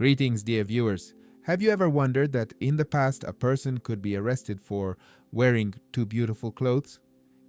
Greetings, dear viewers. Have you ever wondered that in the past a person could be arrested for wearing too beautiful clothes?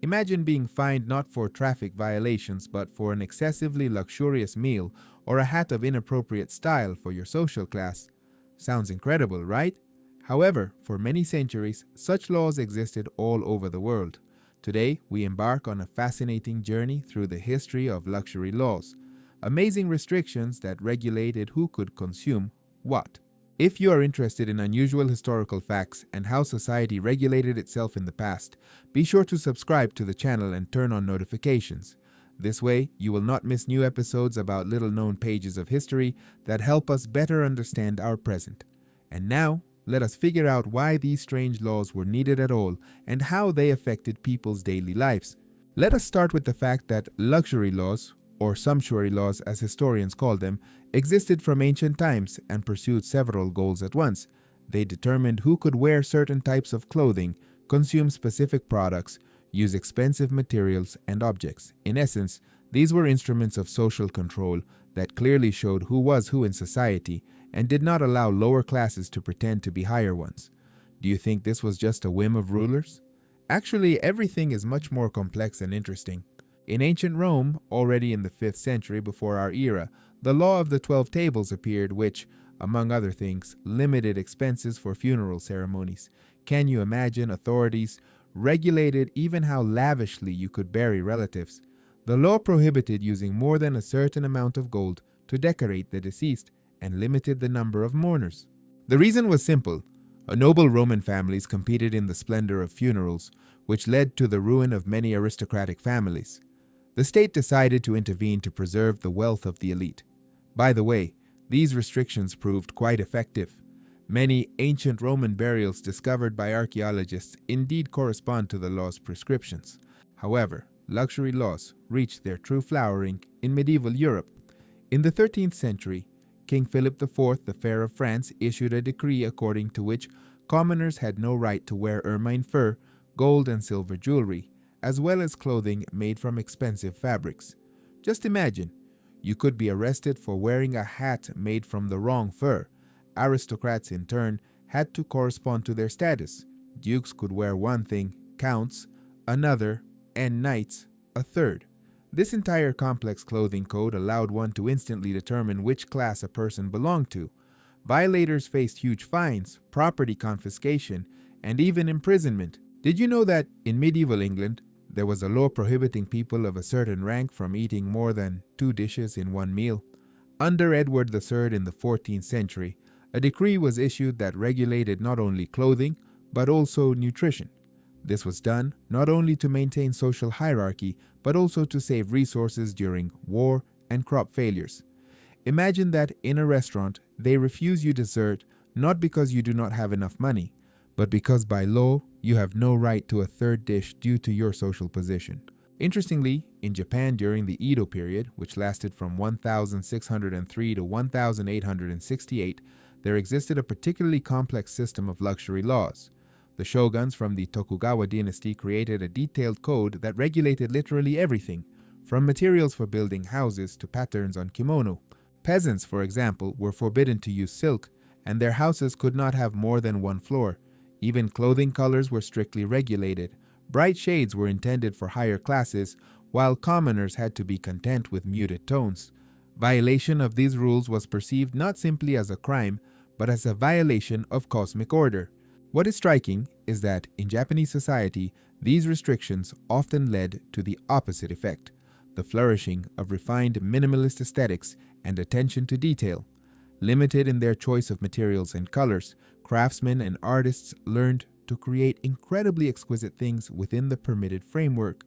Imagine being fined not for traffic violations but for an excessively luxurious meal or a hat of inappropriate style for your social class. Sounds incredible, right? However, for many centuries, such laws existed all over the world. Today, we embark on a fascinating journey through the history of luxury laws. Amazing restrictions that regulated who could consume what. If you are interested in unusual historical facts and how society regulated itself in the past, be sure to subscribe to the channel and turn on notifications. This way, you will not miss new episodes about little-known pages of history that help us better understand our present. And now, let us figure out why these strange laws were needed at all and how they affected people's daily lives. Let us start with the fact that luxury laws, or sumptuary laws as historians call them, existed from ancient times and pursued several goals at once. They determined who could wear certain types of clothing, consume specific products, use expensive materials and objects. In essence, these were instruments of social control that clearly showed who was who in society and did not allow lower classes to pretend to be higher ones. Do you think this was just a whim of rulers? Actually, everything is much more complex and interesting. In ancient Rome, already in the 5th century before our era, the law of the 12 tables appeared which, among other things, limited expenses for funeral ceremonies. Can you imagine authorities regulated even how lavishly you could bury relatives? The law prohibited using more than a certain amount of gold to decorate the deceased and limited the number of mourners. The reason was simple. Noble Roman families competed in the splendor of funerals, which led to the ruin of many aristocratic families. The state decided to intervene to preserve the wealth of the elite. By the way, these restrictions proved quite effective. Many ancient Roman burials discovered by archaeologists indeed correspond to the law's prescriptions. However, luxury laws reached their true flowering in medieval Europe. In the 13th century, King Philip IV, the Fair of France, issued a decree according to which commoners had no right to wear ermine fur, gold and silver jewelry, as well as clothing made from expensive fabrics. Just imagine, you could be arrested for wearing a hat made from the wrong fur. Aristocrats, in turn, had to correspond to their status. Dukes could wear one thing, counts another, and knights a third. This entire complex clothing code allowed one to instantly determine which class a person belonged to. Violators faced huge fines, property confiscation, and even imprisonment. Did you know that in medieval England, there was a law prohibiting people of a certain rank from eating more than 2 dishes in one meal? Under Edward III in the 14th century, a decree was issued that regulated not only clothing, but also nutrition. This was done not only to maintain social hierarchy, but also to save resources during war and crop failures. Imagine that in a restaurant, they refuse you dessert not because you do not have enough money, but because by law, you have no right to a third dish due to your social position. Interestingly, in Japan during the Edo period, which lasted from 1603 to 1868, there existed a particularly complex system of luxury laws. The shoguns from the Tokugawa dynasty created a detailed code that regulated literally everything, from materials for building houses to patterns on kimono. Peasants, for example, were forbidden to use silk, and their houses could not have more than one floor. Even clothing colors were strictly regulated. Bright shades were intended for higher classes, while commoners had to be content with muted tones. Violation of these rules was perceived not simply as a crime, but as a violation of cosmic order. What is striking is that in Japanese society, these restrictions often led to the opposite effect, the flourishing of refined minimalist aesthetics and attention to detail. Limited in their choice of materials and colors, craftsmen and artists learned to create incredibly exquisite things within the permitted framework.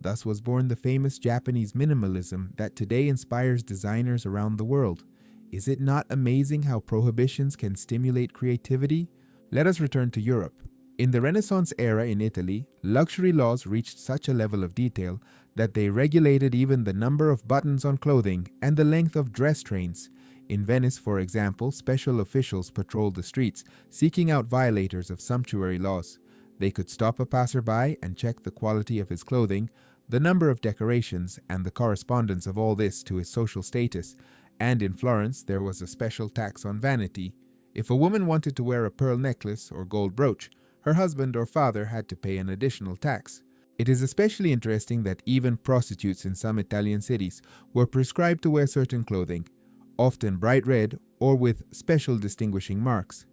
Thus was born the famous Japanese minimalism that today inspires designers around the world. Is it not amazing how prohibitions can stimulate creativity? Let us return to Europe. In the Renaissance era in Italy, luxury laws reached such a level of detail that they regulated even the number of buttons on clothing and the length of dress trains. In Venice, for example, special officials patrolled the streets, seeking out violators of sumptuary laws. They could stop a passerby and check the quality of his clothing, the number of decorations, and the correspondence of all this to his social status. And in Florence, there was a special tax on vanity. If a woman wanted to wear a pearl necklace or gold brooch, her husband or father had to pay an additional tax. It is especially interesting that even prostitutes in some Italian cities were prescribed to wear certain clothing, often bright red or with special distinguishing marks.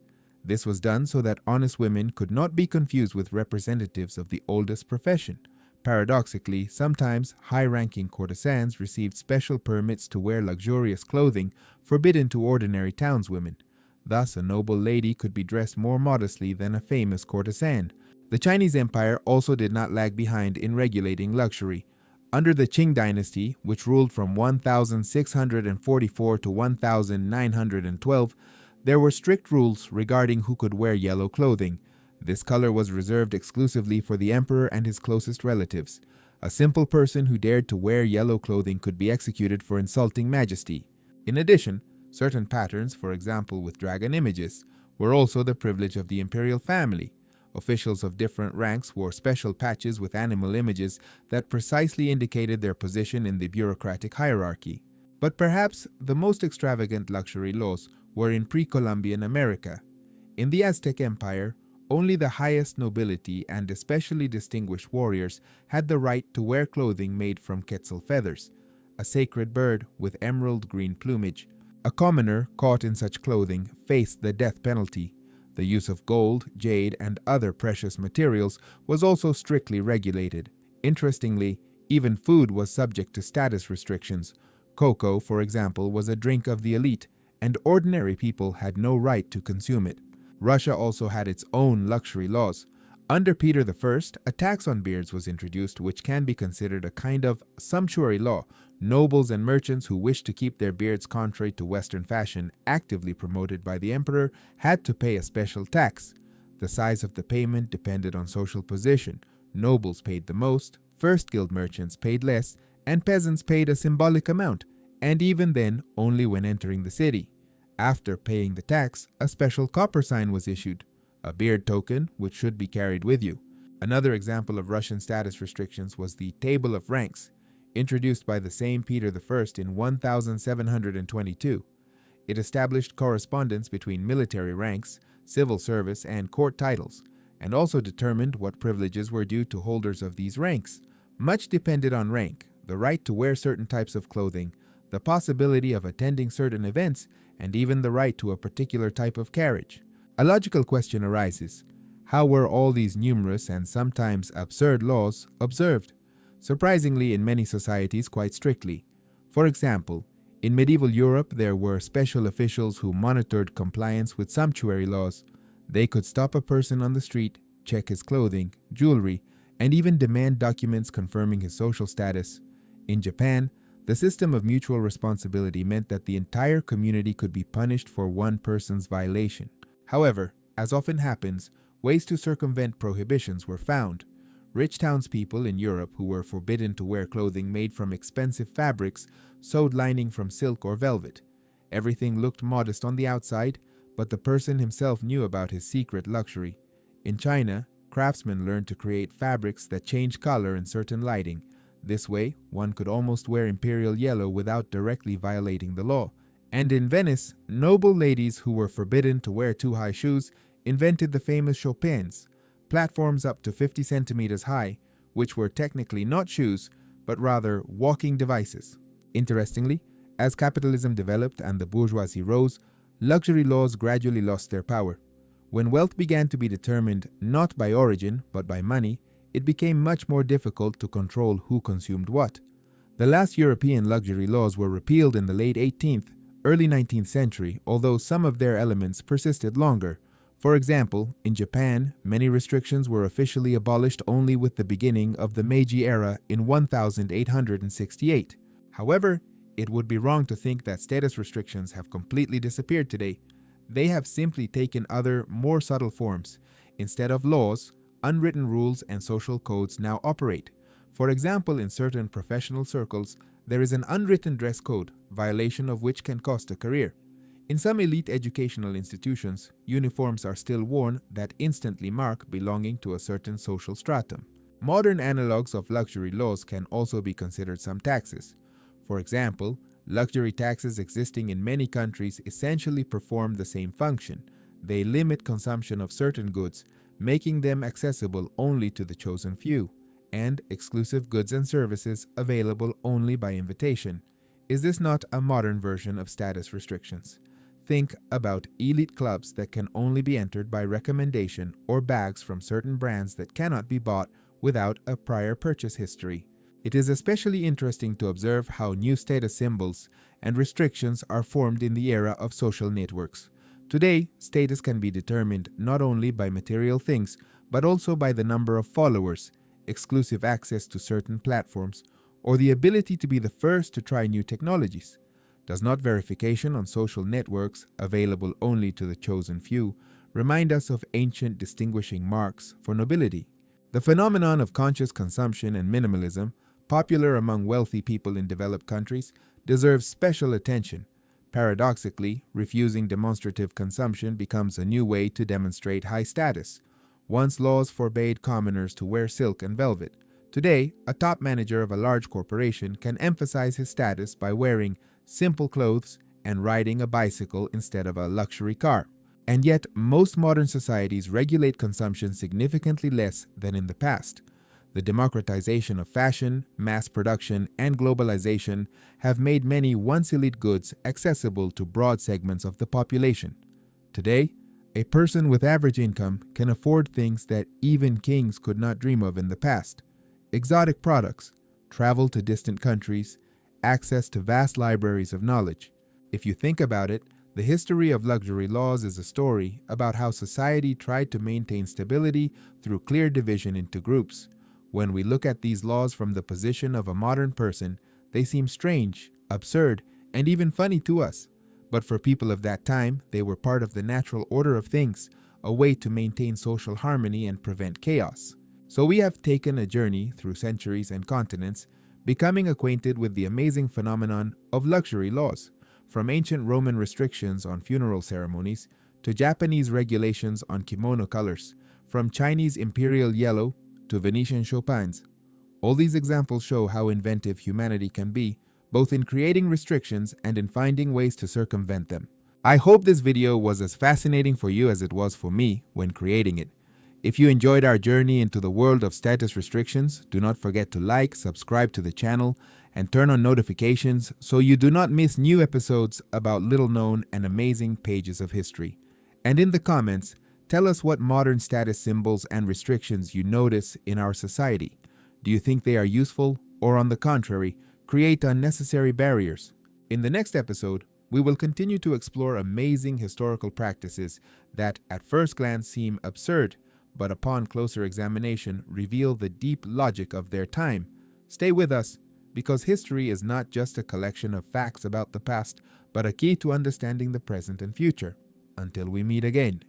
This was done so that honest women could not be confused with representatives of the oldest profession. Paradoxically, sometimes high-ranking courtesans received special permits to wear luxurious clothing forbidden to ordinary townswomen. Thus, a noble lady could be dressed more modestly than a famous courtesan. The Chinese Empire also did not lag behind in regulating luxury. Under the Qing dynasty, which ruled from 1644 to 1912, there were strict rules regarding who could wear yellow clothing. This color was reserved exclusively for the emperor and his closest relatives. A simple person who dared to wear yellow clothing could be executed for insulting majesty. In addition, certain patterns, for example with dragon images, were also the privilege of the imperial family. Officials of different ranks wore special patches with animal images that precisely indicated their position in the bureaucratic hierarchy. But perhaps the most extravagant luxury laws were in pre-Columbian America. In the Aztec Empire, only the highest nobility and especially distinguished warriors had the right to wear clothing made from quetzal feathers, a sacred bird with emerald green plumage. A commoner caught in such clothing faced the death penalty. The use of gold, jade, and other precious materials was also strictly regulated. Interestingly, even food was subject to status restrictions. Cocoa, for example, was a drink of the elite, and ordinary people had no right to consume it. Russia also had its own luxury laws. Under Peter I, a tax on beards was introduced, which can be considered a kind of sumptuary law. Nobles and merchants who wished to keep their beards contrary to Western fashion, actively promoted by the emperor, had to pay a special tax. The size of the payment depended on social position. Nobles paid the most, first guild merchants paid less, and peasants paid a symbolic amount, and even then only when entering the city. After paying the tax, a special copper sign was issued, a beard token which should be carried with you. Another example of Russian status restrictions was the Table of Ranks, introduced by the same Peter I in 1722. It established correspondence between military ranks, civil service, and court titles, and also determined what privileges were due to holders of these ranks. Much depended on rank, the right to wear certain types of clothing, the possibility of attending certain events, and even the right to a particular type of carriage. A logical question arises: how were all these numerous and sometimes absurd laws observed? Surprisingly, in many societies, quite strictly. For example, in medieval Europe, there were special officials who monitored compliance with sumptuary laws. They could stop a person on the street, check his clothing, jewelry, and even demand documents confirming his social status. In Japan, the system of mutual responsibility meant that the entire community could be punished for one person's violation. However, as often happens, ways to circumvent prohibitions were found. Rich townspeople in Europe who were forbidden to wear clothing made from expensive fabrics sewed lining from silk or velvet. Everything looked modest on the outside, but the person himself knew about his secret luxury. In China, craftsmen learned to create fabrics that change color in certain lighting. This way, one could almost wear imperial yellow without directly violating the law. And in Venice, noble ladies who were forbidden to wear too high shoes invented the famous chopines, platforms up to 50 centimeters high, which were technically not shoes, but rather walking devices. Interestingly, as capitalism developed and the bourgeoisie rose, luxury laws gradually lost their power. When wealth began to be determined not by origin, but by money, it became much more difficult to control who consumed what. The last European luxury laws were repealed in the late 18th, early 19th century, although some of their elements persisted longer. For example, in Japan, many restrictions were officially abolished only with the beginning of the Meiji era in 1868. However, it would be wrong to think that status restrictions have completely disappeared today. They have simply taken other, more subtle forms. Instead of laws, unwritten rules and social codes now operate. For example, in certain professional circles, there is an unwritten dress code, violation of which can cost a career. In some elite educational institutions, uniforms are still worn that instantly mark belonging to a certain social stratum. Modern analogues of luxury laws can also be considered some taxes. For example, Luxury taxes existing in many countries essentially perform the same function. They limit consumption of certain goods, making them accessible only to the chosen few, and exclusive goods and services available only by invitation. Is this not a modern version of status restrictions? Think about elite clubs that can only be entered by recommendation, or bags from certain brands that cannot be bought without a prior purchase history. It is especially interesting to observe how new status symbols and restrictions are formed in the era of social networks. Today, status can be determined not only by material things, but also by the number of followers, exclusive access to certain platforms, or the ability to be the first to try new technologies. Does not verification on social networks, available only to the chosen few, remind us of ancient distinguishing marks for nobility? The phenomenon of conscious consumption and minimalism, popular among wealthy people in developed countries, deserves special attention. Paradoxically, refusing demonstrative consumption becomes a new way to demonstrate high status. Once laws forbade commoners to wear silk and velvet. Today, a top manager of a large corporation can emphasize his status by wearing simple clothes and riding a bicycle instead of a luxury car. And yet, most modern societies regulate consumption significantly less than in the past. The democratization of fashion, mass production, and globalization have made many once elite goods accessible to broad segments of the population. Today, a person with average income can afford things that even kings could not dream of in the past. Exotic products, travel to distant countries, access to vast libraries of knowledge. If you think about it, the history of luxury laws is a story about how society tried to maintain stability through clear division into groups. When we look at these laws from the position of a modern person, they seem strange, absurd, and even funny to us. But for people of that time, they were part of the natural order of things, a way to maintain social harmony and prevent chaos. So we have taken a journey through centuries and continents, becoming acquainted with the amazing phenomenon of luxury laws, from ancient Roman restrictions on funeral ceremonies to Japanese regulations on kimono colors, from Chinese imperial yellow to Venetian chopines. All these examples show how inventive humanity can be, both in creating restrictions and in finding ways to circumvent them. I hope this video was as fascinating for you as it was for me when creating it. If you enjoyed our journey into the world of status restrictions, do not forget to like, subscribe to the channel, and turn on notifications so you do not miss new episodes about little-known and amazing pages of history. And in the comments, tell us what modern status symbols and restrictions you notice in our society. Do you think they are useful, or on the contrary, create unnecessary barriers? In the next episode, we will continue to explore amazing historical practices that at first glance seem absurd, but upon closer examination reveal the deep logic of their time. Stay with us, because history is not just a collection of facts about the past, but a key to understanding the present and future. Until we meet again.